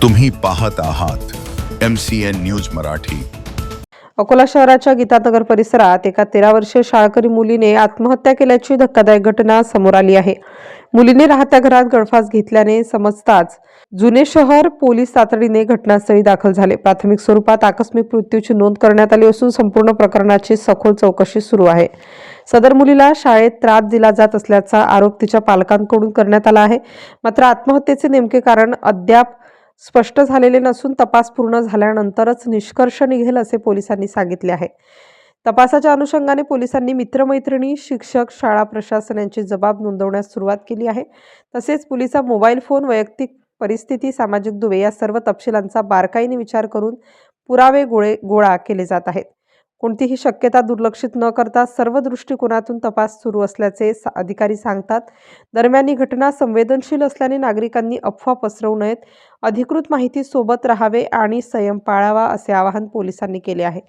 तुम्ही पाहत आहात MCN न्यूज मराठी। अकोला शहराच्या गीतानगर परिसरात एका 13 वर्षीय शाळकरी मुलीने आत्महत्या केल्याची धक्कादायक घटना समोर आली आहे। मुलीने राहत्या घरात गळफास घेतल्याने समजताच जुने शहर पोलीस तातडीने घटनास्थळी दाखल झाले। प्राथमिक स्वरूपात आकस्मिक मृत्यूची नोंद करण्यात आली असून संपूर्ण प्रकरणाची सखोल चौकशी सुरू आहे। सदर मुलीला शाळेत त्रास दिला जात असल्याचा आरोप तिच्या पालकांकडून करण्यात आला आहे। मात्र आत्महत्येचे नेमके कारण अद्याप स्पष्ट झालेले नसून तपास पूर्ण झाल्यानंतरच निष्कर्ष निघेल असे पोलिसांनी सांगितले आहे। तपासाच्या अनुषंगाने पोलिसांनी मित्रमैत्रिणी, शिक्षक, शाळा प्रशासन यांची जबाब नोंदवण्यास सुरुवात केली आहे। तसेच पोलिसा मोबाईल फोन, वैयक्तिक परिस्थिती, सामाजिक दुवे या सर्व तपशिलांचा बारकाईने विचार करून पुरावे गोळा केले जात आहेत। कोणतीही शक्यता दुर्लक्षित न करता सर्व दृष्टिकोनातून तपास सुरू असल्याचे अधिकारी सांगतात। दरम्यान ही घटना संवेदनशील असल्याने नागरिकांनी अफवा पसरवू नयेत, अधिकृत माहिती सोबत राहावे आणि संयम पाळावा असे आवाहन पोलिसांनी केले आहे।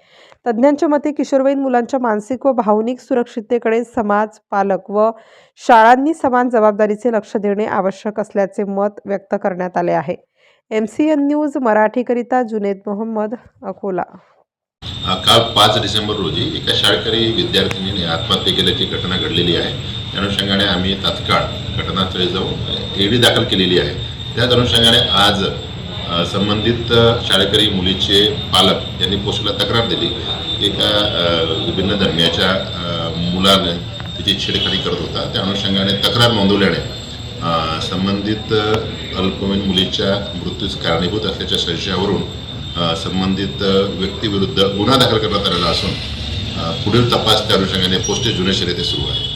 तज्ज्ञांच्या मते किशोरवयीन मुलांच्या मानसिक व भावनिक सुरक्षिततेकडे समाज, पालक व शाळांनी समान जबाबदारीचे लक्ष देणे आवश्यक असल्याचे मत व्यक्त करण्यात आले आहे। MCN न्यूज मराठीकरिता जुनेद मोहम्मद, अकोला। काल 5 डिसेंबर रोजी एका शाळकरी विद्यार्थिनीने आत्महत्या केल्याची घटना घडलेली आहे। त्या अनुषंगाने आम्ही तात्काळ घटनास्थळी जाऊन ED दाखल केलेली आहे। त्याच अनुषंगाने आज संबंधित शाळकरी मुलीचे पालक यांनी पोस्टला तक्रार दिली। एका विभिन्न धर्मियाच्या मुलाने तिची छेडखानी करत होता। त्या अनुषंगाने तक्रार नोंदवल्याने संबंधित अल्पवयीन मुलीच्या मृत्यूस कारणीभूत असल्याच्या संशयावरून संबंधित व्यक्तीविरुद्ध गुन्हा दाखल करण्यात आलेला असून पुढील तपास त्या अनुषंगाने पोस्टेज जुने शर्यती सुरू आहे।